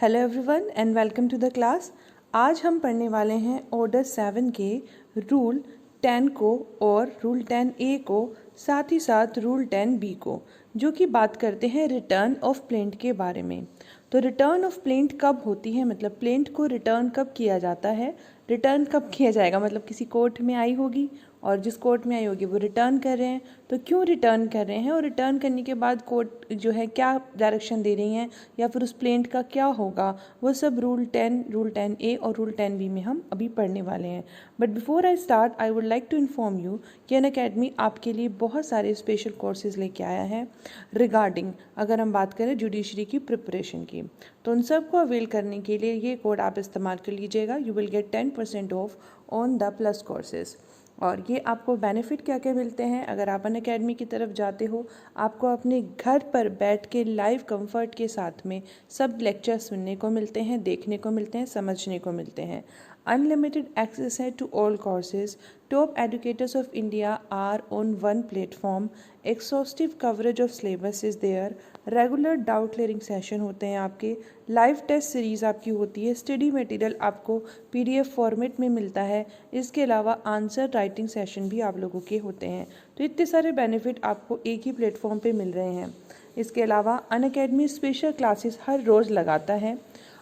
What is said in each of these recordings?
Hello everyone and welcome to the class. आज हम पढ़ने वाले हैं ऑर्डर 7 के रूल 10 को और रूल 10A को, साथ ही साथ रूल 10B को, जो कि बात करते हैं रिटर्न ऑफ प्लेंट के बारे में। तो रिटर्न ऑफ प्लेंट कब होती है, मतलब प्लेंट को रिटर्न कब किया जाता है, रिटर्न कब किया जाएगा, मतलब किसी कोर्ट में आई होगी और जिस कोर्ट में आई होगी वो रिटर्न कर रहे हैं, तो क्यों रिटर्न कर रहे हैं और रिटर्न करने के बाद कोर्ट जो है क्या डायरेक्शन दे रही हैं या फिर उस प्लेंट का क्या होगा, वो सब रूल 10A और रूल 10B में हम अभी पढ़ने वाले हैं। But before I start I would like to inform you कि अनअकैडमी आपके लिए बहुत सारे स्पेशल कोर्सेज लेके आया है रिगार्डिंग, अगर हम बात करें जुडिशरी की प्रिपरेशन की, तो उन सब को अवेल करने के लिए ये कोड आप इस्तेमाल कर लीजिएगा। You will get 10% of on the plus courses. और ये आपको बेनिफिट क्या क्या मिलते हैं, अगर आप अनअकैडमी की तरफ जाते हो, आपको अपने घर पर बैठ के लाइव कंफर्ट के साथ में सब लेक्चर सुनने को मिलते हैं, देखने को मिलते हैं, समझने को मिलते हैं। अनलिमिटेड एक्सेस है to all courses. Top educators of India are on one platform. Exhaustive coverage of syllabus is there. Regular doubt clearing session होते हैं आपके। लाइव टेस्ट सीरीज़ आपकी होती है। स्टडी मटेरियल आपको PDF फॉर्मेट में मिलता है। इसके अलावा आंसर राइटिंग सेशन भी आप लोगों के होते हैं। तो इतने सारे बेनिफिट आपको एक ही प्लेटफॉर्म पे मिल रहे हैं। इसके अलावा अनअकैडमी स्पेशल क्लासेस हर रोज़ लगाता है।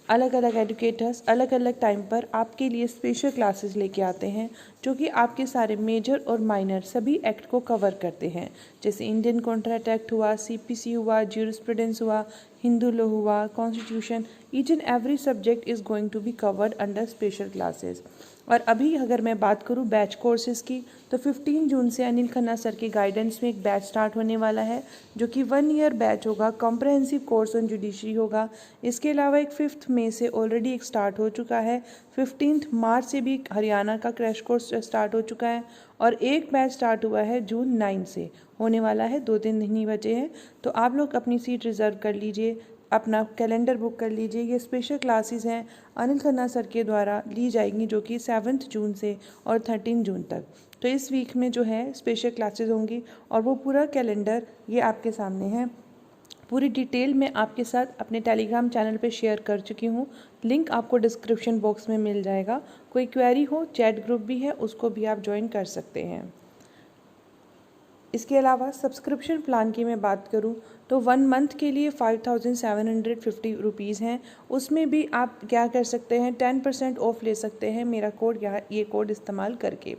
अलग अलग एजुकेटर्स अलग अलग टाइम पर आपके लिए स्पेशल क्लासेस लेके आते हैं, जो कि आपके सारे मेजर और माइनर सभी एक्ट को कवर करते हैं, जैसे इंडियन कॉन्ट्रैक्ट एक्ट हुआ, CPC हुआ, ज्यूरिस्प्रूडेंस हुआ, हिंदू लॉ हुआ, constitution. Each and every subject is going to be covered under special classes. और अभी अगर मैं बात करूं बैच कोर्सेज़ की, तो 15 जून से अनिल खन्ना सर के गाइडेंस में एक बैच स्टार्ट होने वाला है, जो कि 1 ईयर बैच होगा। कॉम्प्रहेंसिव कोर्स ऑन जुडिशरी होगा। इसके अलावा एक 5 मई से ऑलरेडी एक स्टार्ट हो चुका है। 15 मार्च से भी हरियाणा का क्रैश कोर्स स्टार्ट हो चुका है। और एक बैच स्टार्ट हुआ है जून 9 से, होने वाला है, 2 दिन नहीं बचे हैं। तो आप लोग अपनी सीट रिज़र्व कर लीजिए, अपना कैलेंडर बुक कर लीजिए। ये स्पेशल क्लासेस हैं अनिल खन्ना सर के द्वारा ली जाएंगी, जो कि 7 जून से और 13 जून तक। तो इस वीक में जो है स्पेशल क्लासेस होंगी और वो पूरा कैलेंडर ये आपके सामने है। पूरी डिटेल मैं आपके साथ अपने टेलीग्राम चैनल पे शेयर कर चुकी हूँ। लिंक आपको डिस्क्रिप्शन बॉक्स में मिल जाएगा। कोई क्वेरी हो, चैट ग्रुप भी है, उसको भी आप ज्वाइन कर सकते हैं। इसके अलावा सब्सक्रिप्शन प्लान की मैं बात करूं तो 1 मंथ के लिए 5750 रुपीज़ हैं। उसमें भी आप क्या कर सकते हैं, 10% ऑफ ले सकते हैं मेरा कोड या ये कोड इस्तेमाल करके।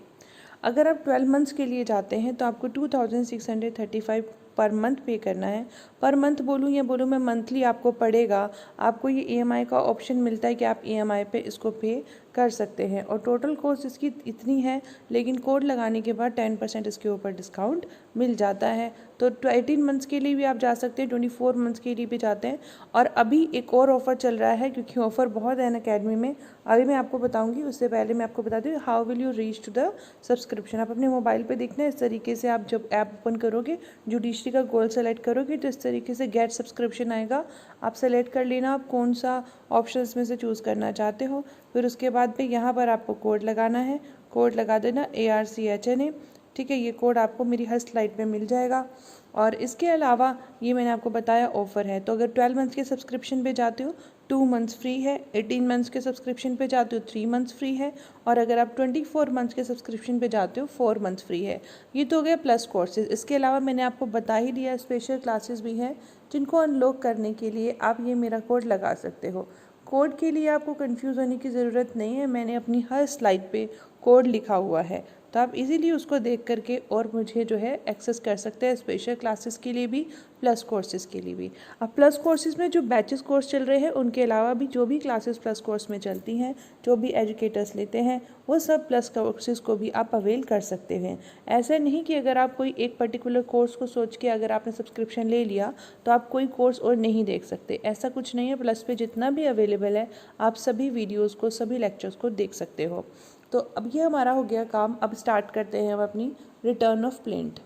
अगर आप 12 मंथ्स के लिए जाते हैं तो आपको 2635 पर मंथ पे करना है। पर मंथ बोलूँ या बोलूँ मैं मंथली आपको पड़ेगा। आपको ये EMI का ऑप्शन मिलता है कि आप EMI पे इसको पे कर सकते हैं। और टोटल कॉस्ट इसकी इतनी है, लेकिन कोड लगाने के बाद 10% इसके ऊपर डिस्काउंट मिल जाता है। तो 18 मंथ्स के लिए भी आप जा सकते हैं, 24 मंथ्स के लिए भी जाते हैं। और अभी एक और ऑफ़र चल रहा है, क्योंकि ऑफ़र बहुत है अनअकैडमी में, अभी मैं आपको बताऊंगी। उससे पहले मैं आपको बता दूँ how will you reach to the subscription. आप अपने मोबाइल पे देखना है, इस तरीके से आप जब ऐप ओपन करोगे, जुडिशरी का गोल सेलेक्ट करोगे, तो इस तरीके से गेट सब्सक्रिप्शन आएगा। आप सेलेक्ट कर लेना आप कौन सा ऑप्शन में से चूज़ करना चाहते हो। फिर उसके बाद पे यहाँ पर आपको कोड लगाना है। कोड लगा देना ARCHNA, ठीक है। ये कोड आपको मेरी हर स्लाइड पे मिल जाएगा। और इसके अलावा ये मैंने आपको बताया ऑफ़र है। तो अगर 12 मंथ्स के सब्सक्रिप्शन पे जाते हो 2 मंथ्स फ्री है, 18 मंथ्स के सब्सक्रिप्शन पे जाते हो 3 मंथ्स फ्री है, और अगर आप 24 मंथ्स के सब्सक्रिप्शन पे जाते हो 4 मंथ्स फ्री है। ये तो हो गया प्लस कोर्सेज। इसके अलावा मैंने आपको बता ही दिया स्पेशल क्लासेस भी हैं, जिनको अनलॉक करने के लिए आप ये मेरा कोड लगा सकते हो। कोड के लिए आपको कंफ्यूज होने की ज़रूरत नहीं है, मैंने अपनी हर स्लाइड पे कोड लिखा हुआ है, तो आप इजीली उसको देख करके और मुझे जो है एक्सेस कर सकते हैं, स्पेशल क्लासेस के लिए भी, प्लस कोर्सेज़ के लिए भी। अब प्लस कोर्सेज़ में जो बैचेस कोर्स चल रहे हैं, उनके अलावा भी जो भी क्लासेस प्लस कोर्स में चलती हैं, जो भी एजुकेटर्स लेते हैं, वो सब प्लस कोर्सेज़ को भी आप अवेल कर सकते हैं। ऐसा नहीं कि अगर आप कोई एक पर्टिकुलर कोर्स को सोच के अगर आपने सब्सक्रिप्शन ले लिया तो आप कोई कोर्स और नहीं देख सकते, ऐसा कुछ नहीं है। प्लस पे जितना भी अवेलेबल है, आप सभी वीडियोज़ को, सभी लेक्चर्स को देख सकते हो। तो अब ये हमारा हो गया काम। अब स्टार्ट करते हैं हम अपनी रिटर्न ऑफ प्लेंट।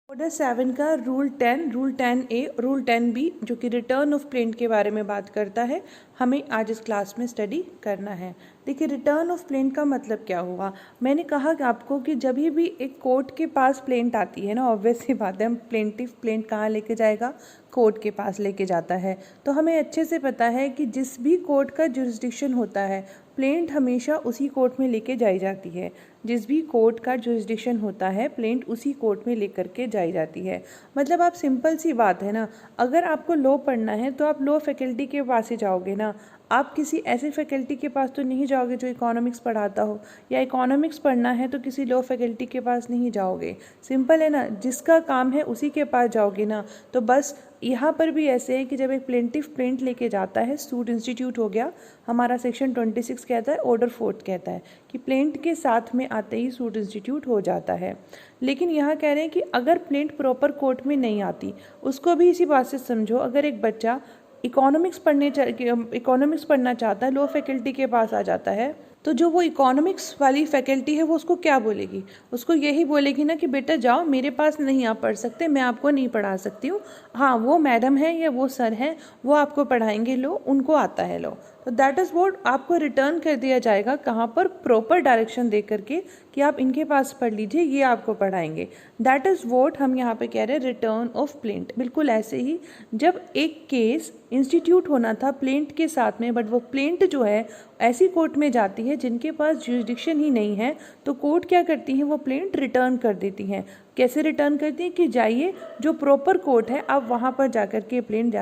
ऑर्डर 7 का rule 10, rule 10A, rule 10B, जो कि रिटर्न ऑफ प्लेंट के बारे में बात करता है, हमें आज इस क्लास में स्टडी करना है। देखिए रिटर्न ऑफ प्लेंट का मतलब क्या हुआ, मैंने कहा कि आपको कि जब भी एक कोर्ट के पास प्लेंट आती है ना, ऑब्वियस सी बात है, हम प्लेंटिफ प्लेंट कहाँ लेके जाएगा, कोर्ट के पास लेके जाता है। तो हमें अच्छे से पता है कि जिस भी कोर्ट का जुरिस्डिक्शन होता है प्लेंट हमेशा उसी कोर्ट में लेके जाई जाती है। जिस भी कोर्ट का जुरिस्डिक्शन होता है प्लेंट उसी कोर्ट में लेकर के जाई जाती है। मतलब आप सिंपल सी बात है ना, अगर आपको लॉ पढ़ना है तो आप लॉ फैकल्टी के पास ही जाओगे ना, आप किसी ऐसे फैकल्टी के पास तो नहीं जाओगे जो इकोनॉमिक्स पढ़ाता हो, या इकोनॉमिक्स पढ़ना है तो किसी लॉ फैकल्टी के पास नहीं जाओगे। सिंपल है ना, जिसका काम है उसी के पास जाओगे ना। तो बस यहाँ पर भी ऐसे है कि जब एक प्लेंटिफ प्लेंट लेके जाता है, सूट इंस्टीट्यूट हो गया, हमारा सेक्शन 26 कहता है, ऑर्डर 4 कहता है कि प्लेंट के साथ में आते ही सूट इंस्टीट्यूट हो जाता है। लेकिन यहाँ कह रहे हैं कि अगर प्लेंट प्रॉपर कोर्ट में नहीं आती, उसको भी इसी बात से समझो, अगर एक बच्चा इकोनॉमिक्स पढ़ना चाहता है, लॉ फैकल्टी के पास आ जाता है, तो जो वो इकोनॉमिक्स वाली फैकल्टी है वो उसको क्या बोलेगी, उसको यही बोलेगी ना कि बेटा जाओ, मेरे पास नहीं आप पढ़ सकते, मैं आपको नहीं पढ़ा सकती हूँ, हाँ वो मैडम है या वो सर हैं वो आपको पढ़ाएंगे लो, उनको आता है लो। तो दैट इज़ व्हाट आपको रिटर्न कर दिया जाएगा, कहाँ पर, प्रॉपर डायरेक्शन दे करके कि आप इनके पास पढ़ लीजिए, ये आपको पढ़ाएंगे। दैट इज़ व्हाट हम यहाँ पे कह रहे हैं रिटर्न ऑफ प्लेंट। बिल्कुल ऐसे ही जब एक केस इंस्टीट्यूट होना था प्लेंट के साथ में, बट वो प्लेंट जो है ऐसी कोर्ट में जाती है जिनके पास जुरिस्डिक्शन ही नहीं है, तो कोर्ट क्या करती है, वो प्लेंट रिटर्न कर देती हैं। कैसे रिटर्न करती हैं कि जाइए जो प्रॉपर कोर्ट है आप वहाँ पर जाकर के प्लेंट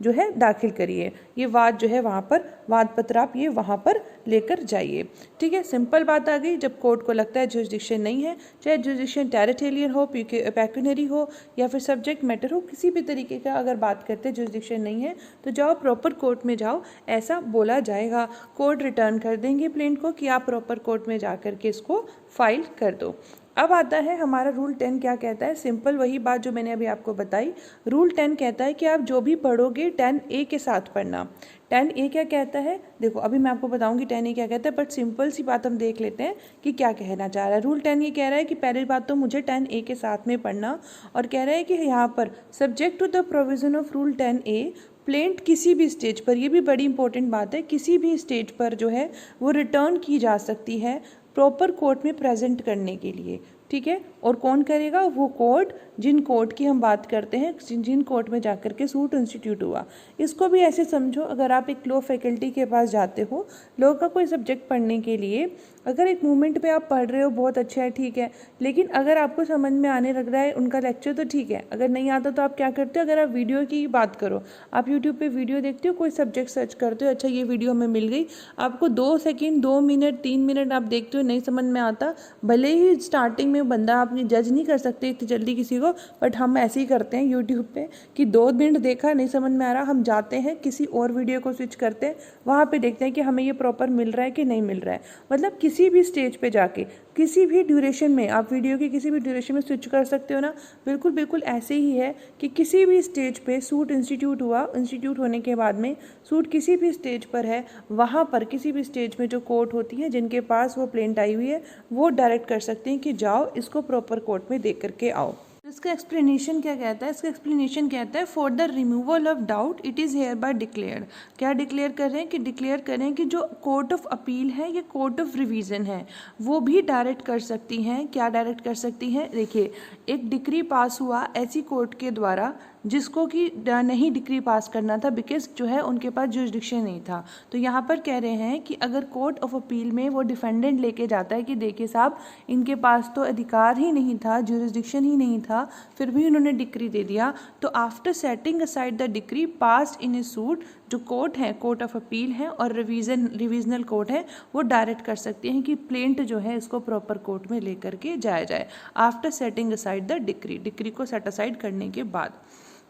जो है दाखिल करिए, ये वाद जो है वहाँ पर वाद पत्र आप ये वहाँ पर लेकर जाइए। ठीक है, सिंपल बात आ गई। जब कोर्ट को लगता है जुरिस्डिक्शन नहीं है, चाहे जुरिस्डिक्शन टेरिटोरियल हो, पेक्यूनरी हो या फिर सब्जेक्ट मैटर हो, किसी भी तरीके का अगर बात करते हैं जुरिस्डिक्शन नहीं है, तो जाओ प्रॉपर कोर्ट में जाओ, ऐसा बोला जाएगा। कोर्ट रिटर्न कर देंगे प्लेंट को कि आप प्रॉपर कोर्ट में जा कर के इसको फाइल कर दो। अब आता है हमारा रूल 10 क्या कहता है, सिंपल वही बात जो मैंने अभी आपको बताई। रूल 10 कहता है कि आप जो भी पढ़ोगे 10A के साथ पढ़ना। 10A क्या कहता है, देखो अभी मैं आपको बताऊंगी 10A क्या कहता है, बट सिंपल सी बात हम देख लेते हैं कि क्या कहना चाह रहा है। रूल 10 ये कह रहा है कि पहली बात तो मुझे 10A के साथ में पढ़ना, और कह रहा है कि यहाँ पर subject to the provision of rule 10A plaint किसी भी स्टेज पर, ये भी बड़ी इंपॉर्टेंट बात है, किसी भी स्टेज पर जो है वो रिटर्न की जा सकती है प्रॉपर कोर्ट में प्रेजेंट करने के लिए। ठीक है, और कौन करेगा, वो कोर्ट, जिन कोर्ट की हम बात करते हैं, जिन कोर्ट में जाकर के सूट इंस्टीट्यूट हुआ। इसको भी ऐसे समझो, अगर आप एक लॉ फैकल्टी के पास जाते हो लॉ का कोई सब्जेक्ट पढ़ने के लिए, अगर एक मोमेंट पे आप पढ़ रहे हो बहुत अच्छा है, ठीक है, लेकिन अगर आपको समझ में आने लग रहा है उनका लेक्चर तो ठीक है, अगर नहीं आता तो आप क्या करते हो, अगर आप वीडियो की बात करो, आप यूट्यूब पे वीडियो देखते हो, कोई सब्जेक्ट सर्च करते हो, अच्छा ये वीडियो हमें मिल गई, आपको 2 सेकंड 2 मिनट 3 मिनट आप देखते हो, नहीं समझ में आता, भले ही स्टार्टिंग में बंदा, आपने जज नहीं कर सकते इतनी जल्दी किसी को, बट हम ऐसे ही करते हैं यूट्यूब पे कि 2 मिनट देखा नहीं समझ में आ रहा, हम जाते हैं किसी और वीडियो को स्विच करते हैं, वहाँ पे देखते हैं कि हमें ये प्रॉपर मिल रहा है कि नहीं मिल रहा है। मतलब किसी भी स्टेज पे जाके किसी भी ड्यूरेशन में आप वीडियो की किसी भी ड्यूरेशन में स्विच कर सकते हो ना। बिल्कुल बिल्कुल ऐसे ही है कि किसी भी स्टेज पे सूट इंस्टीट्यूट हुआ, इंस्टीट्यूट होने के बाद में सूट किसी भी स्टेज पर है, वहाँ पर किसी भी स्टेज में जो कोर्ट होती है जिनके पास वो प्लेंट आई हुई है, वो डायरेक्ट कर सकते हैं कि जाओ इसको प्रॉपर कोर्ट में देख करके आओ। इसका एक्सप्लेनेशन क्या कहता है, इसका एक्सप्लेनेशन कहता है for the removal of doubt it is hereby declared. क्या डिक्लेयर कर रहे हैं कि डिक्लेयर करें कि जो कोर्ट ऑफ अपील है या कोर्ट ऑफ रिवीजन है वो भी डायरेक्ट कर सकती हैं। क्या डायरेक्ट कर सकती हैं, देखिए एक डिक्री पास हुआ ऐसी कोर्ट के द्वारा जिसको कि नहीं डिक्री पास करना था, बिकॉज जो है उनके पास जुरिस्डिक्शन नहीं था। तो यहाँ पर कह रहे हैं कि अगर कोर्ट ऑफ अपील में वो डिफेंडेंट लेके जाता है कि देखिए साहब इनके पास तो अधिकार ही नहीं था, जुरिस्डिक्शन ही नहीं था, फिर भी उन्होंने डिक्री दे दिया, तो after setting aside the decree passed in A suit, जो कोर्ट है, कोर्ट ऑफ अपील है और रिविजनल कोर्ट है, वो डायरेक्ट कर सकते हैं कि प्लेंट जो है इसको प्रॉपर कोर्ट में लेकर के जाया जाए after setting aside the decree, decree को सेट असाइड करने के बाद।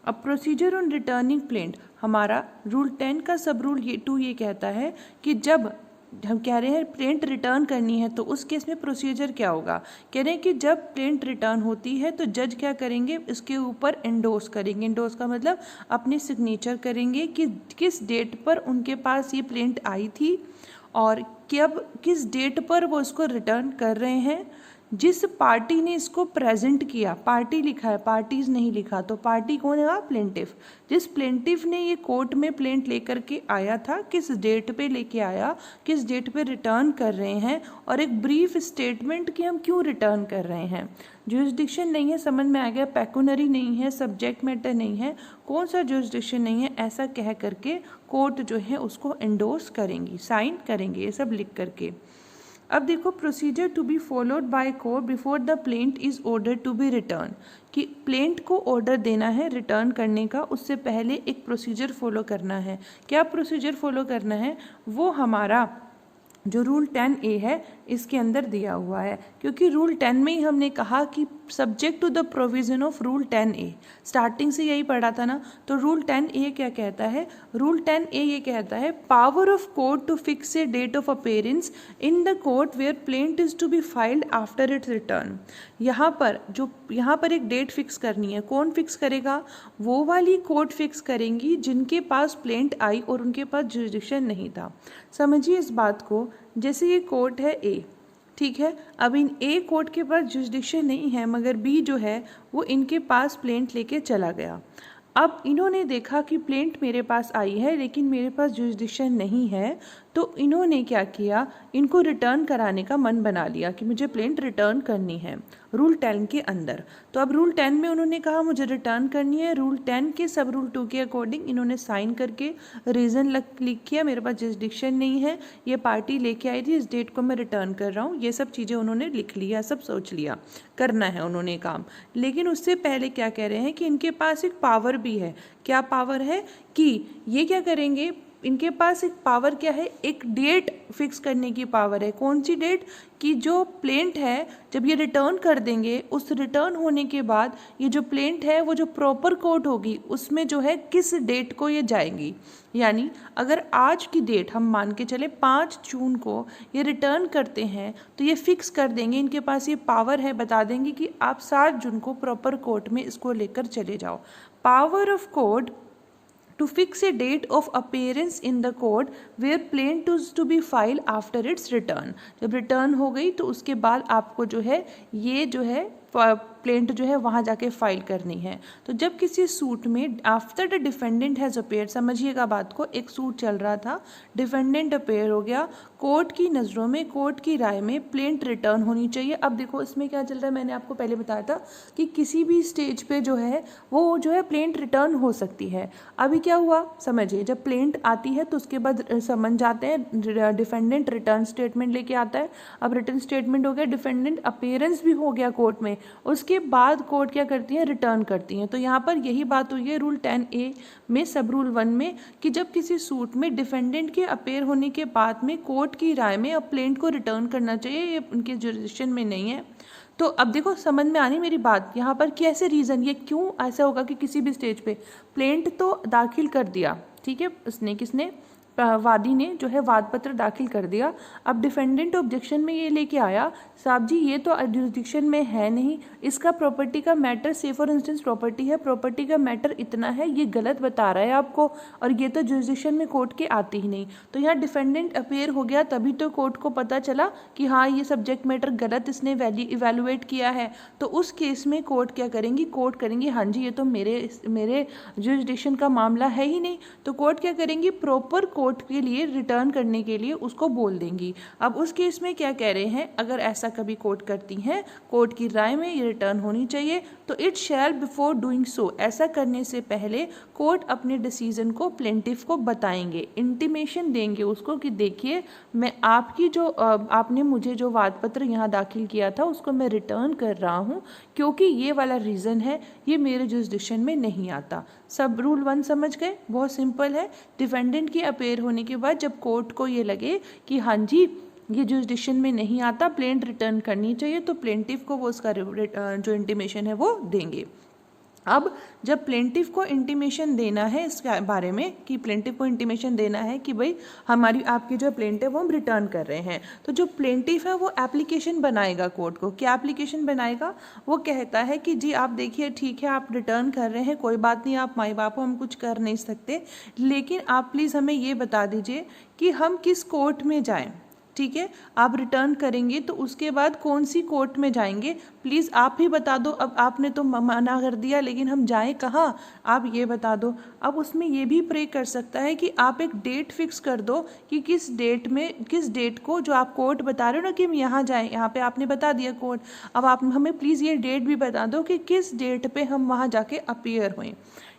अब प्रोसीजर ऑन रिटर्निंग प्लेंट, हमारा रूल 10 का सब रूल 2 ये कहता है कि जब हम कह रहे हैं प्लेंट रिटर्न करनी है तो उस केस में प्रोसीजर क्या होगा, कह रहे हैं कि जब प्लेंट रिटर्न होती है तो जज क्या करेंगे, इसके ऊपर एंडोर्स करेंगे। एंडोर्स का मतलब अपनी सिग्नेचर करेंगे कि किस डेट पर उनके पास ये प्लेंट आई थी और कब किस डेट पर वो उसको रिटर्न कर रहे हैं, जिस पार्टी ने इसको प्रेजेंट किया, पार्टी लिखा है, पार्टीज नहीं लिखा, तो पार्टी कौन है? प्लेंटिफ। जिस प्लेंटिफ ने ये कोर्ट में प्लेंट लेकर के आया था, किस डेट पे लेके आया, किस डेट पे रिटर्न कर रहे हैं, और एक ब्रीफ स्टेटमेंट कि हम क्यों रिटर्न कर रहे हैं। जुरिस्डिक्शन नहीं है, समझ में आ गया, पेक्यूनरी नहीं है, सब्जेक्ट मैटर नहीं है, कौन सा जुरिस्डिक्शन नहीं है, ऐसा कह करके कोर्ट जो है उसको एंडोर्स करेंगी, साइन करेंगे, ये सब लिख करके। अब देखो, procedure to be followed by court before the plaint is order to be return, कि प्लेंट को ऑर्डर देना है रिटर्न करने का, उससे पहले एक प्रोसीजर फॉलो करना है। क्या प्रोसीजर फॉलो करना है? वो हमारा जो रूल 10A है इसके अंदर दिया हुआ है, क्योंकि रूल 10 में ही हमने कहा कि subject to the provision of rule 10A, starting से यही पढ़ा था ना। तो रूल 10A क्या कहता है? रूल 10A ये कहता है, power of court to fix a date of appearance in the court where plaint is to be filed after its return. यहाँ पर एक डेट फिक्स करनी है। कौन फिक्स करेगा? वो वाली कोर्ट फिक्स करेंगी जिनके पास प्लेंट आई और उनके पास जुरिस्डिक्शन नहीं था। समझिए इस बात को, जैसे ये कोर्ट है ए, ठीक है, अब इन ए कोर्ट के पास जुरिस्डिक्शन नहीं है, मगर बी जो है वो इनके पास प्लेंट लेके चला गया। अब इन्होंने देखा कि प्लेंट मेरे पास आई है लेकिन मेरे पास जुरिस्डिक्शन नहीं है, तो इन्होंने क्या किया, इनको रिटर्न कराने का मन बना लिया कि मुझे प्लेंट रिटर्न करनी है रूल 10 के अंदर। तो अब रूल 10 में उन्होंने कहा मुझे रिटर्न करनी है, रूल 10 के सब रूल 2 के अकॉर्डिंग इन्होंने साइन करके रीज़न लिख किया, मेरे पास जुरिस्डिक्शन नहीं है, ये पार्टी लेके आई थी, इस डेट को मैं रिटर्न कर रहा हूँ, ये सब चीज़ें उन्होंने लिख लिया, सब सोच लिया, करना है उन्होंने काम। लेकिन उससे पहले क्या कह रहे हैं कि इनके पास एक पावर भी है। क्या पावर है? कि ये क्या करेंगे, इनके पास एक पावर क्या है, एक डेट फिक्स करने की पावर है। कौन सी डेट? कि जो प्लेंट है जब ये रिटर्न कर देंगे, उस रिटर्न होने के बाद ये जो प्लेंट है वो जो प्रॉपर कोर्ट होगी उसमें जो है किस डेट को ये जाएंगी। यानी अगर आज की डेट हम मान के चले 5 जून को ये रिटर्न करते हैं, तो ये फिक्स कर देंगे, इनके पास ये पावर है, बता देंगे कि आप 7 जून को प्रॉपर कोर्ट में इसको लेकर चले जाओ। Power of court to fix a date of appearance in the court where plaint is to be filed after its return। जब रिटर्न हो गई तो उसके बाद आपको जो है ये जो है प्लेंट जो है वहाँ जाके फाइल करनी है। तो जब किसी सूट में after the defendant has appear, समझिएगा बात को, एक सूट चल रहा था, डिफेंडेंट अपेयर हो गया, कोर्ट की नज़रों में, कोर्ट की राय में प्लेंट रिटर्न होनी चाहिए। अब देखो इसमें क्या चल रहा है, मैंने आपको पहले बताया था कि किसी भी स्टेज पे जो है वो जो है प्लेंट रिटर्न हो सकती है। अभी क्या हुआ समझिए, जब प्लेंट आती है तो उसके बाद समन जाते हैं, डिफेंडेंट रिटर्न स्टेटमेंट लेके आता है। अब रिटर्न स्टेटमेंट हो गया, डिफेंडेंट अपेयरेंस भी हो गया कोर्ट में, उसके बाद कोर्ट क्या करती है, रिटर्न करती हैं। तो यहाँ पर यही बात हुई है रूल 10A में, सब रूल 1 में, कि जब किसी सूट में डिफेंडेंट के अपेयर होने के बाद में कोर्ट की राय में अब प्लेंट को रिटर्न करना चाहिए, ये उनके जुरिस्डिक्शन में नहीं है। तो अब देखो समझ में आनी मेरी बात यहाँ पर, कैसे रीज़न, ये क्यों ऐसा होगा कि किसी भी स्टेज पे प्लेंट तो दाखिल कर दिया, ठीक है, उसने, किसने, वादी ने जो है वाद पत्र दाखिल कर दिया। अब डिफेंडेंट ऑब्जेक्शन में ये लेके आया, साहब जी ये तो जुरिस्डिक्शन में है नहीं, इसका प्रॉपर्टी का मैटर, से फॉर इंस्टेंस प्रॉपर्टी है, प्रॉपर्टी का मैटर इतना है, ये गलत बता रहा है आपको, और ये तो जुरिस्डिक्शन में कोर्ट के आती ही नहीं। तो यहाँ डिफेंडेंट अपेयर हो गया, तभी तो कोर्ट को पता चला कि हाँ ये सब्जेक्ट मैटर गलत इसने इवेलुएट किया है। तो उस केस में कोर्ट क्या करेंगी, कोर्ट करेंगी हाँ जी ये तो मेरे जुरिस्डिक्शन का मामला है ही नहीं। तो कोर्ट क्या करेंगी, प्रॉपर कोर्ट के लिए रिटर्न करने के लिए उसको बोल देंगी। अब उस केस में क्या कह रहे हैं, अगर ऐसा कभी कोर्ट करती हैं, कोर्ट की राय में ये रिटर्न होनी चाहिए, तो it shall before doing so, ऐसा करने से पहले कोर्ट अपने डिसीजन को प्लेंटिफ को बताएंगे, इंटीमेशन देंगे उसको कि देखिए मैं आपकी जो आपने मुझे जो वाद पत्र यहाँ दाखिल किया था उसको मैं रिटर्न कर रहा हूँ, क्योंकि ये वाला रीज़न है, ये मेरे जुरिस्डिक्शन में नहीं आता। सब रूल 1 समझ गए, बहुत सिंपल है। डिफेंडेंट की अपेयर होने के बाद जब कोर्ट को ये लगे कि हाँ जी ये जुरिस्डिक्शन में नहीं आता, प्लेंट रिटर्न करनी चाहिए, तो प्लेंटिफ को वो उसका जो इंटीमेशन है वो देंगे। अब जब प्लेंटिफ को इंटीमेशन देना है इस बारे में, कि प्लेंटिफ को इंटीमेशन देना है कि भाई हमारी आपकी जो प्लेंट है वो हम रिटर्न कर रहे हैं, तो जो प्लेंटिफ है वो एप्लीकेशन बनाएगा कोर्ट को। क्या एप्लीकेशन बनाएगा, वो कहता है कि जी आप देखिए ठीक है आप रिटर्न कर रहे हैं, कोई बात नहीं, आप माई बाप हो, हम कुछ कर नहीं सकते, लेकिन आप प्लीज़ हमें ये बता दीजिए कि हम किस कोर्ट में जाएँ, ठीक है, आप रिटर्न करेंगे तो उसके बाद कौन सी कोर्ट में जाएंगे, प्लीज़ आप ही बता दो। अब आपने तो मना कर दिया, लेकिन हम जाएं कहाँ, आप ये बता दो। अब उसमें ये भी प्रे कर सकता है कि आप एक डेट फिक्स कर दो कि किस डेट को जो आप कोर्ट बता रहे हो ना कि हम यहाँ जाएं, यहाँ पे आपने बता दिया कोर्ट, अब आप हमें प्लीज़ ये डेट भी बता दो कि किस डेट पे हम वहाँ जाके अपीयर हुए।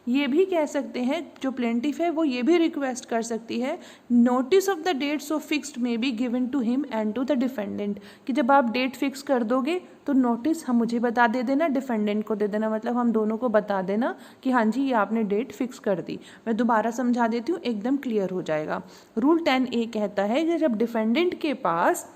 ये भी कह सकते हैं, जो प्लेंटिफ है वो ये भी रिक्वेस्ट कर सकती है, notice of the date so fixed may be given to him and to the defendant, कि जब आप डेट फिक्स कर दोगे तो नोटिस हम मुझे बता दे देना, डिफेंडेंट को दे देना, मतलब हम दोनों को बता देना कि हाँ जी ये आपने डेट फिक्स कर दी। मैं दोबारा समझा देती हूँ, एकदम क्लियर हो जाएगा। रूल 10A कहता है कि जब डिफेंडेंट के पास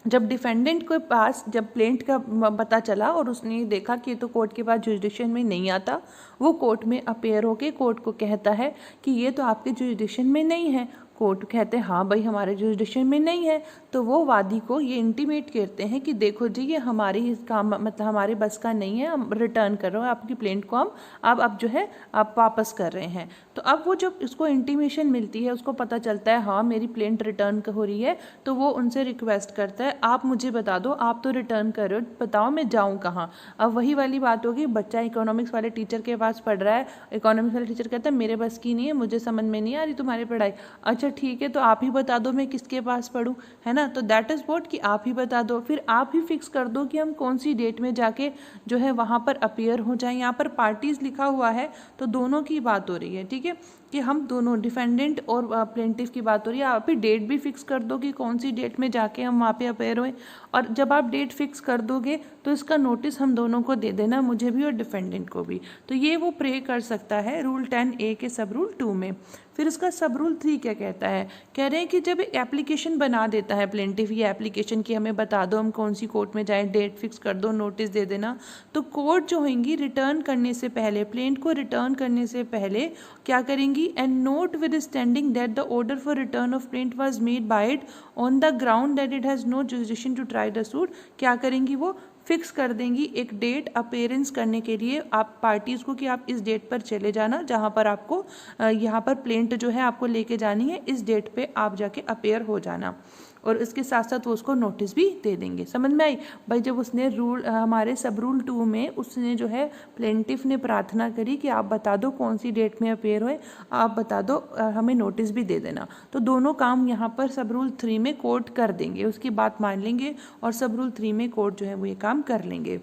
जब प्लेंट का पता चला और उसने देखा कि तो कोर्ट के पास जुरिडिक्शन में नहीं आता, वो कोर्ट में अपेयर होके कोर्ट को कहता है कि ये तो आपके जुरिडिक्शन में नहीं है। कोर्ट कहते हैं हाँ भाई हमारे जुरिडिक्शन में नहीं है, तो वो वादी को ये इंटीमेट करते हैं कि देखो जी ये हमारी इस काम मतलब हमारे बस का नहीं है, हम रिटर्न कर रहे हो आपकी प्लेंट को, हम अब जो है आप वापस कर रहे हैं। तो अब वो जब इसको इंटीमेशन मिलती है, उसको पता चलता है हाँ मेरी प्लेंट रिटर्न हो रही है, तो वो उनसे रिक्वेस्ट करता है आप मुझे बता दो, आप तो रिटर्न कर रहे हो, बताओ मैं जाऊँ कहाँ। अब वही वाली बात होगी, बच्चा इकोनॉमिक्स वाले टीचर के पास पढ़ रहा है, इकोनॉमिक्स वाले टीचर कहता है मेरे बस की नहीं है, मुझे समझ में नहीं आ रही तुम्हारी पढ़ाई, अच्छा ठीक है तो आप ही बता दो मैं किसके पास पढूं, है ना। तो दैट इज व्हाट कि आप ही बता दो, फिर आप ही फिक्स कर दो कि हम कौन सी डेट में जाके जो है वहाँ पर अपीयर हो जाएं। यहाँ पर पार्टीज लिखा हुआ है तो दोनों की बात हो रही है, ठीक है, कि हम दोनों डिफेंडेंट और प्लेंटिफ की बात हो रही है। आप ही डेट भी फिक्स कर दो कि कौन सी डेट में जाके हम वहाँ पे अपीयर हुए, और जब आप डेट फिक्स कर दोगे तो इसका नोटिस हम दोनों को दे देना, मुझे भी और डिफेंडेंट को भी। तो ये वो प्रे कर सकता है रूल 10A के सब रूल 2 में। फिर इसका सब रूल 3 क्या कहता है, कह रहे हैं कि जब एप्लीकेशन बना देता है प्लेंटिफ ये एप्लीकेशन कि हमें बता दो हम कौन सी कोर्ट में जाएं, डेट फिक्स कर दो, नोटिस दे देना, तो कोर्ट जो होंगी रिटर्न करने से पहले, प्लेंट को रिटर्न करने से पहले क्या करेंगी, and notwithstanding that the order for return of plaint was made by it on the ground that it has no jurisdiction to try the suit, क्या करेंगी वो फिक्स कर देंगी एक डेट अपेयरेंस करने के लिए आप पार्टीज़ को कि आप इस डेट पर चले जाना जहाँ पर आपको यहाँ पर प्लेंट जो है आपको लेके जानी है, इस डेट पे आप जाके अपेयर हो जाना, और इसके साथ साथ वो उसको नोटिस भी दे देंगे। समझ में आई भाई। जब उसने रूल हमारे सब रूल 2 में उसने जो है प्लेंटिफ ने प्रार्थना करी कि आप बता दो कौन सी डेट में अपेयर हुए, आप बता दो, हमें नोटिस भी दे देना, तो दोनों काम यहाँ पर सब रूल 3 में कोर्ट कर देंगे, उसकी बात मान लेंगे और सब रूल 3 में कोर्ट जो है वो ये काम कर लेंगे।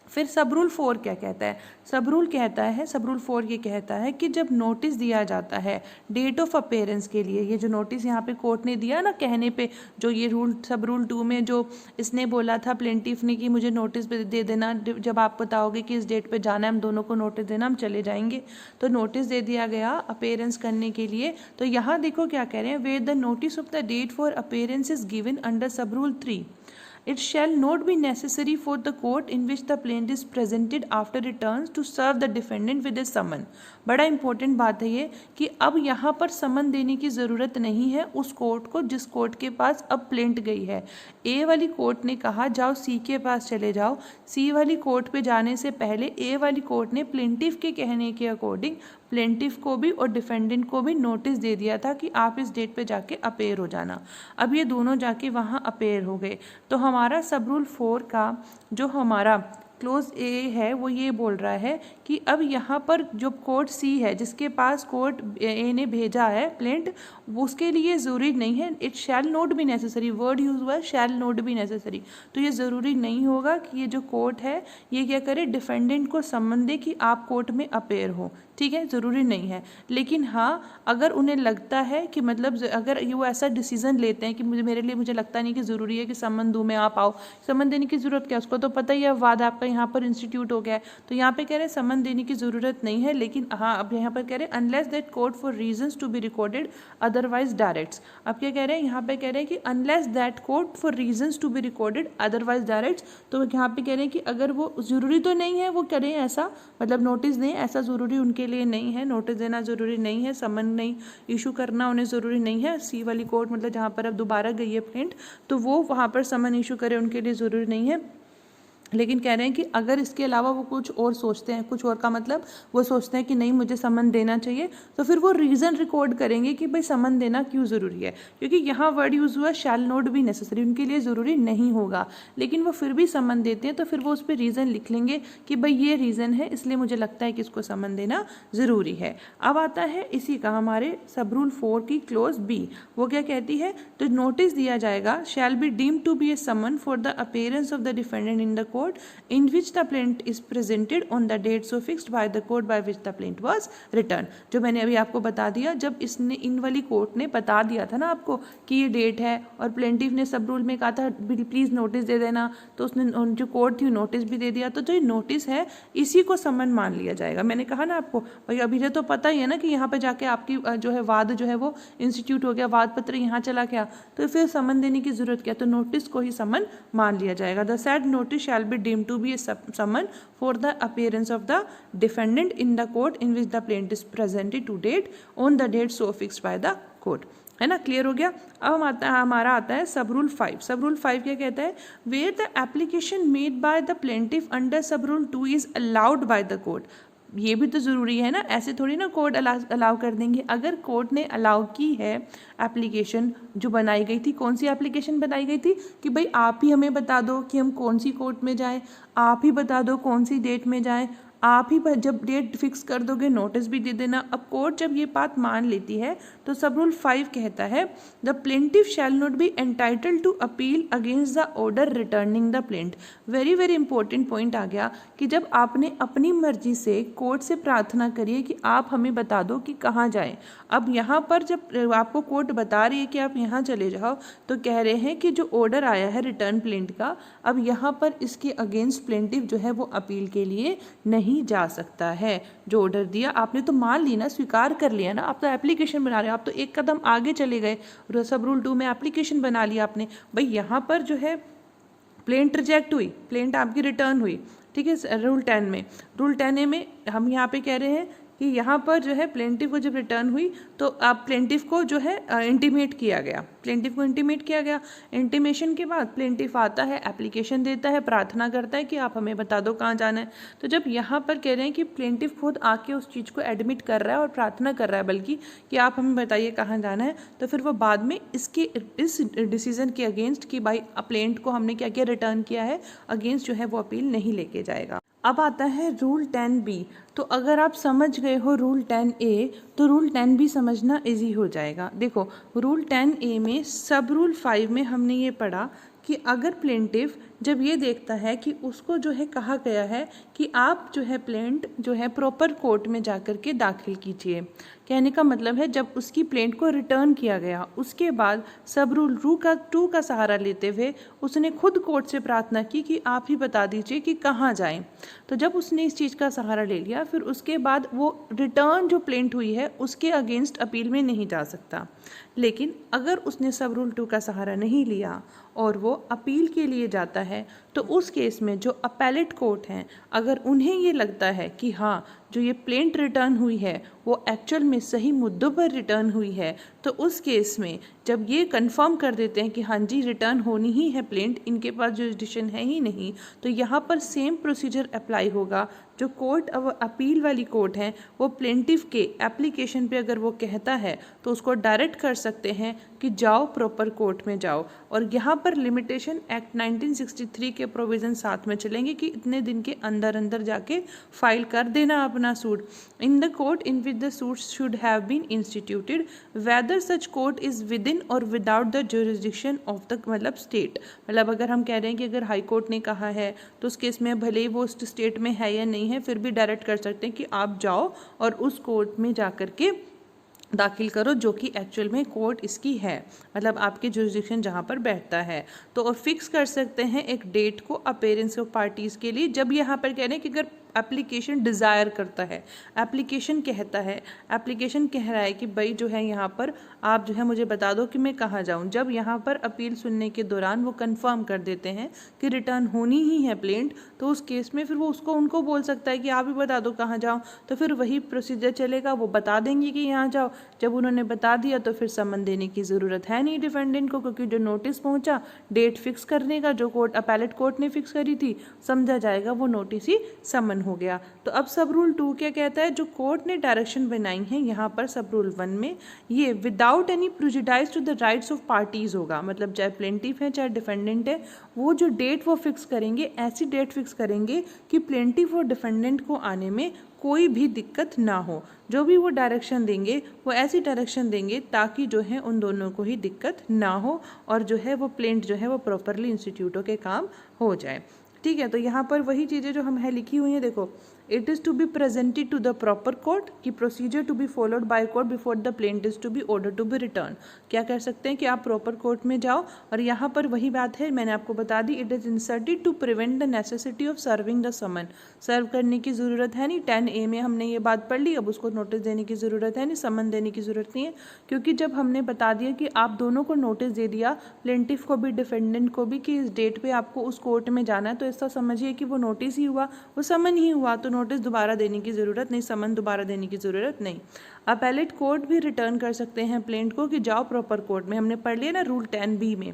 फिर सब रूल 4 क्या कहता है, सब रूल 4 ये कहता है कि जब नोटिस दिया जाता है डेट ऑफ अपेयरेंस के लिए, ये जो नोटिस यहाँ पे कोर्ट ने दिया ना कहने पे, जो ये रूल सब रूल 2 में जो इसने बोला था प्लेंटिफ ने कि मुझे नोटिस दे देना, जब आप बताओगे कि इस डेट पे जाना है हम दोनों को नोटिस देना, हम चले जाएंगे, तो नोटिस दे दिया गया अपेयरेंस करने के लिए। तो यहाँ देखो क्या कह रहे हैं, where the notice of the date for appearance is given under sub rule 3, it shall not be necessary for the court in which the plaintiff is presented after returns to serve the defendant with a summon। बड़ा important बात है ये कि अब यहाँ पर समन देने की ज़रूरत नहीं है उस कोर्ट को जिस कोर्ट के पास अब प्लेंट गई है। ए वाली कोर्ट ने कहा जाओ सी के पास चले जाओ, सी वाली कोर्ट पे जाने से पहले ए वाली कोर्ट ने प्लेंटिफ के कहने के अकॉर्डिंग प्लेंटिफ को भी और डिफेंडेंट को भी नोटिस दे दिया था कि आप इस डेट पे जाके अपेयर हो जाना। अब ये दोनों जाके वहाँ अपेयर हो गए, तो हमारा सब रूल 4 का जो हमारा क्लोज ए है वो ये बोल रहा है कि अब यहाँ पर जो कोर्ट सी है जिसके पास कोर्ट ए ने भेजा है प्लेंट, उसके लिए ज़रूरी नहीं है, it shall not be necessary, word use हुआ है शैल नॉट बी नेसेसरी, तो ये ज़रूरी नहीं होगा कि ये जो कोर्ट है ये क्या करे, डिफेंडेंट को सम्मन दे कि आप कोर्ट में अपेयर हो, ठीक है, ज़रूरी नहीं है। लेकिन हाँ अगर उन्हें लगता है कि मतलब अगर वो ऐसा डिसीजन लेते हैं कि मुझे लगता नहीं कि ज़रूरी है कि सम्मन दूँ मैं, आप आओ, सम्मन देने की ज़रूरत क्या, उसको तो पता ही है वाद आपका यहाँ पर इंस्टीट्यूट हो गया है, तो यहाँ पे कह रहे हैं सम्मन देने की ज़रूरत नहीं है। लेकिन हाँ अब यहाँ पर कह रहे हैं unless that court for reasons to be recorded otherwise directs. अब क्या कह रहे हैं यहाँ पे, कह रहे हैं कि unless that court for reasons to be recorded otherwise directs, तो यहाँ पे कह रहे हैं कि अगर वो ज़रूरी तो नहीं है वो करें ऐसा, मतलब नोटिस दें, ऐसा ज़रूरी उनके लिए नहीं है, नोटिस देना ज़रूरी नहीं है, समन नहीं इशू करना उन्हें ज़रूरी नहीं है। सी वाली कोर्ट मतलब जहाँ पर अब दोबारा गई है प्लेंट, तो वो वहाँ पर समन इशू करे उनके लिए ज़रूरी नहीं है। लेकिन कह रहे हैं कि अगर इसके अलावा वो कुछ और सोचते हैं, कुछ और का मतलब वो सोचते हैं कि नहीं मुझे समन देना चाहिए, तो फिर वो रीज़न रिकॉर्ड करेंगे कि भाई समन देना क्यों ज़रूरी है। क्योंकि यहाँ वर्ड यूज़ हुआ शैल नॉट बी नेसेसरी, उनके लिए ज़रूरी नहीं होगा, लेकिन वो फिर भी समन देते हैं, तो फिर वो उस पर रीज़न लिख लेंगे कि भाई ये रीज़न है, इसलिए मुझे लगता है कि इसको समन देना ज़रूरी है। अब आता है इसी का हमारे सब रूल 4 की क्लोज बी। वो क्या कहती है, तो नोटिस दिया जाएगा shall be deemed to be a summon for the appearance of the defendant in the court in which the plaint is presented on the date so fixed by the court by which the plaint was returned। जो मैंने अभी आपको बता दिया, जब इसने इन वाली court ने बता दिया था ना आपको कि ये डेट है, और प्लेंटिफ ने सब रूल में कहा था प्लीज़ नोटिस दे देना, तो उसने जो कोर्ट थी नोटिस भी दे दिया, तो जो नोटिस है इसी को समन मान लिया जाएगा। मैंने कहा ना आपको भाई अभी तो पता ही है ना कि यहाँ पे जाके आपकी जो है वाद जो है वो इंस्टीट्यूट हो गया, वाद पत्र यहाँ चला गया, तो फिर समन देने की जरूरत क्या, तो नोटिस को ही समन मान लिया जाएगा। The sad notice shall be deemed to be a summon for the appearance of the defendant in the court in which the plaintiff is presented to date on the date so fixed by the court। है ना, clear हो गया। अब हमारा आता है सब rule 5। सब रूल 5 क्या कहता है, where the application made by the plaintiff under sub rule 2 is allowed by the court. ये भी तो ज़रूरी है ना, ऐसे थोड़ी ना कोर्ट अलाउ कर देंगे। अगर कोर्ट ने अलाउ की है एप्लीकेशन जो बनाई गई थी, कौन सी एप्लीकेशन बनाई गई थी कि भाई आप ही हमें बता दो कि हम कौन सी कोर्ट में जाएं, आप ही बता दो कौन सी डेट में जाएं, आप ही जब डेट फिक्स कर दोगे नोटिस भी दे देना। अब कोर्ट जब ये बात मान लेती है तो सब रूल 5 कहता है the plaintiff shall not be entitled to appeal against the order returning the plaint. Very very important point आ गया कि जब आपने अपनी मर्जी से कोर्ट से प्रार्थना करी है कि आप हमें बता दो कि कहाँ जाएं, अब यहाँ पर जब आपको कोर्ट बता रही है कि आप यहाँ चले जाओ, तो कह रहे हैं कि जो ऑर्डर आया है रिटर्न प्लेंट का, अब यहाँ पर इसके अगेंस्ट प्लेंटिफ जो है वो अपील के लिए नहीं जा सकता है। जो ऑर्डर दिया आपने तो मान ली ना, स्वीकार कर लिया ना, आप तो एप्लीकेशन बना रहे हो, आप तो एक कदम आगे चले गए। सब रूल 2 में एप्लीकेशन बना लिया आपने, भाई यहाँ पर जो है प्लेंट रिजेक्ट हुई, प्लेंट आपकी रिटर्न हुई, ठीक है। रूल 10 में, रूल 10A में हम यहाँ पे कह रहे हैं कि यहाँ पर जो है प्लेंटिफ को जब रिटर्न हुई तो आप प्लेंटिफ को जो है इंटीमेट किया गया, प्लेंटिफ को इंटीमेट किया गया। इंटीमेशन के बाद प्लेंटिफ आता है, एप्लीकेशन देता है, प्रार्थना करता है कि आप हमें बता दो कहाँ जाना है। तो जब यहाँ पर कह रहे हैं कि प्लेंटिफ खुद आके उस चीज़ को एडमिट कर रहा है और प्रार्थना कर रहा है बल्कि कि आप हमें बताइए कहाँ जाना है, तो फिर वो बाद में इस डिसीजन के अगेंस्ट कि भाई प्लेंट को हमने क्या किया, रिटर्न किया है, अगेंस्ट जो है वो अपील नहीं लेके जाएगा। अब आता है रूल 10B। तो अगर आप समझ गए हो रूल 10A तो रूल 10B समझना इजी हो जाएगा। देखो रूल 10A में सब रूल 5 में हमने ये पढ़ा कि अगर प्लेंटिफ जब ये देखता है कि उसको जो है कहा गया है कि आप जो है प्लेंट जो है प्रॉपर कोर्ट में जाकर के दाखिल कीजिए, कहने का मतलब है जब उसकी प्लेंट को रिटर्न किया गया उसके बाद सब रूल 2 का सहारा लेते हुए उसने खुद कोर्ट से प्रार्थना की कि आप ही बता दीजिए कि कहाँ जाएं। तो जब उसने इस चीज़ का सहारा ले लिया फिर उसके बाद वो रिटर्न जो प्लेंट हुई है उसके अगेंस्ट अपील में नहीं जा सकता। लेकिन अगर उसने सब रूल 2 का सहारा नहीं लिया और वो अपील के लिए जाता है तो उस केस में जो अपैलेट कोर्ट हैं अगर उन्हें ये लगता है कि हाँ जो ये प्लेंट रिटर्न हुई है वो एक्चुअल में सही मुद्दों पर रिटर्न हुई है, तो उस केस में जब ये कंफर्म कर देते हैं कि हाँ जी रिटर्न होनी ही है प्लेंट, इनके पास जुरिडिक्शन है ही नहीं, तो यहाँ पर सेम प्रोसीजर अप्लाई होगा। जो कोर्ट अपील वाली कोर्ट है वो प्लेंटिफ के एप्लीकेशन पे अगर वो कहता है तो उसको डायरेक्ट कर सकते हैं कि जाओ प्रॉपर कोर्ट में जाओ। और यहाँ पर लिमिटेशन एक्ट 1963 के प्रोविज़न साथ में चलेंगे कि इतने दिन के अंदर अंदर जाके फाइल कर देना अपना suit. In the court in which the suit should have been instituted whether such court is within or without the jurisdiction of the मतलब स्टेट। मतलब अगर हम कह रहे हैं कि अगर हाई कोर्ट ने कहा है तो उस केस में भले ही वो स्टेट में है या नहीं है फिर भी डायरेक्ट कर सकते हैं कि आप जाओ और उस कोर्ट में जाकर के दाखिल करो जो कि एक्चुअल में कोर्ट इसकी है, मतलब आपके जुरिसडिक्शन जहाँ पर बैठता है। तो और फिक्स कर सकते हैं एक डेट को अपीयरेंस ऑफ पार्टीज़ के लिए। जब यहाँ पर कह रहे हैं कि अगर एप्लीकेशन डिज़ायर करता है, एप्लीकेशन कहता है, एप्लीकेशन कह रहा है कि भाई जो है यहाँ पर आप जो है मुझे बता दो कि मैं कहाँ जाऊँ। जब यहाँ पर अपील सुनने के दौरान वो कंफर्म कर देते हैं कि रिटर्न होनी ही है प्लेंट, तो उस केस में फिर वो उनको बोल सकता है कि आप ही बता दो कहाँ जाऊँ। तो फिर वही प्रोसीजर चलेगा, वो बता देंगे कि यहाँ जाओ। जब उन्होंने बता दिया तो फिर समन देने की ज़रूरत है नहीं डिफेंडेंट को, क्योंकि जो नोटिस पहुँचा डेट फिक्स करने का जो कोर्ट अपैलेट कोर्ट ने फिक्स करी थी, समझा जाएगा वो नोटिस ही समन हो गया। तो अब सब रूल 2 क्या कहता है, जो कोर्ट ने डायरेक्शन बनाई है यहाँ पर सब रूल 1 में, ये without any prejudice to the rights of parties होगा। मतलब चाहे प्लेंटिफ है चाहे डिफेंडेंट है, वो जो डेट वो फिक्स करेंगे, ऐसी डेट फिक्स करेंगे कि प्लेंटिफ और डिफेंडेंट को आने में कोई भी दिक्कत ना हो। जो भी वो डायरेक्शन देंगे वो ऐसी डायरेक्शन देंगे ताकि जो है उन दोनों को ही दिक्कत ना हो और जो है वो प्लेंट जो है वो प्रॉपरली इंस्टीट्यूटों के काम हो जाए। ठीक है, तो यहाँ पर वही चीज़ें जो हम है लिखी हुई हैं, देखो it is to be presented to the proper court की procedure to be followed by court before the plaint is to be order to be return. क्या कर सकते हैं कि आप प्रॉपर कोर्ट में जाओ, और यहाँ पर वही बात है मैंने आपको बता दी, it is inserted to prevent the necessity of serving the summon. Serve करने की ज़रूरत है नहीं, 10A में हमने ये बात पढ़ ली, अब उसको नोटिस देने की ज़रूरत है नहीं, समन देने की ज़रूरत नहीं है, क्योंकि जब हमने बता दिया कि आप दोनों को नोटिस दे दिया, प्लेंटिफ को भी डिफेंडेंट को भी, कि इस डेट पे आपको उस कोर्ट में जाना है, तो ऐसा समझिए कि वो नोटिस ही हुआ, वो समन ही हुआ, तो नोटिस दोबारा देने की ज़रूरत नहीं, समन दोबारा देने की ज़रूरत नहीं। अपैलेट कोर्ट भी रिटर्न कर सकते हैं प्लेंट को कि जाओ प्रॉपर कोर्ट में, हमने पढ़ लिया ना रूल 10B में।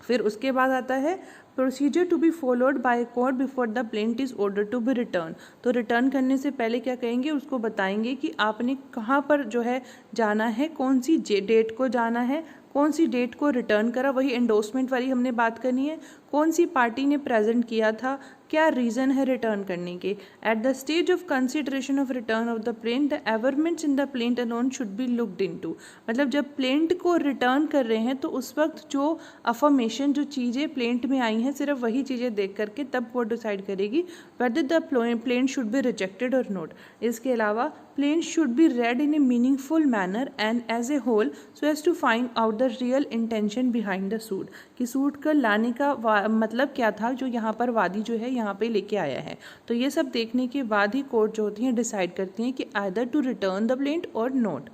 फिर उसके बाद आता है procedure to be followed by court before the plaint is order to be return. तो रिटर्न करने से पहले क्या कहेंगे, उसको बताएंगे कि आपने कहाँ पर जो है जाना है, कौन सी डेट को जाना है, कौन सी डेट को रिटर्न करा, वही एंडोर्समेंट वाली हमने बात करनी है, कौन सी पार्टी ने प्रेजेंट किया था, क्या रीज़न है रिटर्न करने के। At the stage of consideration of return of the plaint the averments in the plaint alone should be looked into. मतलब जब प्लेंट को रिटर्न कर रहे हैं तो उस वक्त जो अफर्मेशन, जो चीज़ें प्लेंट में आई हैं, सिर्फ वही चीज़ें देख करके तब वो डिसाइड करेगी whether the plaint should be rejected or not. इसके अलावा plaint should be read in a meaningful manner and as a whole so as to find out the real intention behind the suit, कि suit का लाने का मतलब क्या था जो यहाँ पर वादी जो है यहाँ पे लेके आया है। तो ये सब देखने के बाद ही कोर्ट जो होती हैं डिसाइड करती हैं कि either to return the plaint or not.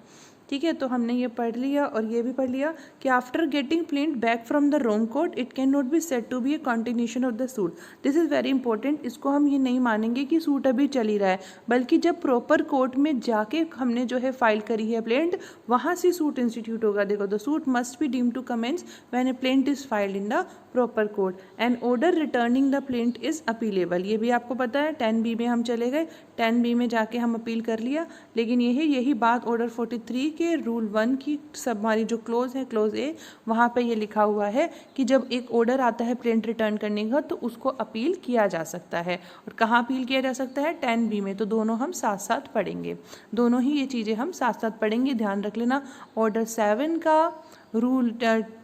ठीक है, तो हमने ये पढ़ लिया और ये भी पढ़ लिया कि after getting plaint back from the wrong court it can not be said to be a continuation of the suit. This is very important. इसको हम ये नहीं मानेंगे कि सूट अभी चल ही रहा है, बल्कि जब प्रॉपर कोर्ट में जाके हमने जो है फाइल करी है प्लेंट, वहाँ से सूट इंस्टीट्यूट होगा। देखो the suit must be deem to commence when a plaint is filed in the proper court and order returning the plaint is appealable. ये भी आपको पता है, 10B में हम चले गए, 10B में जाके हम अपील कर लिया, लेकिन यही बात ऑर्डर 43 के रूल 1 की सब हमारी जो क्लोज है, क्लोज A, वहाँ पे ये लिखा हुआ है कि जब एक ऑर्डर आता है प्लेंट रिटर्न करने का तो उसको अपील किया जा सकता है। और कहाँ अपील किया जा सकता है, 10B में। तो दोनों हम साथ साथ पढ़ेंगे, दोनों ही ये चीज़ें हम साथ साथ पढ़ेंगे। ध्यान रख लेना, ऑर्डर 7 का रूल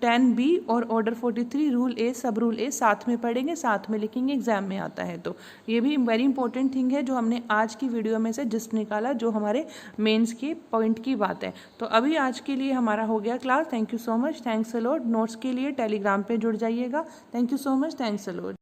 10B और ऑर्डर 43 रूल A, सब रूल A साथ में पढ़ेंगे, साथ में लिखेंगे, एग्जाम में आता है। तो ये भी वेरी इंपॉर्टेंट थिंग है जो हमने आज की वीडियो में से जस्ट निकाला, जो हमारे मेंस के पॉइंट की बात है। तो अभी आज के लिए हमारा हो गया class. Thank you so much, thanks a lot. Notes के लिए टेलीग्राम पे जुड़ जाइएगा। Thank you so much, thanks a lot.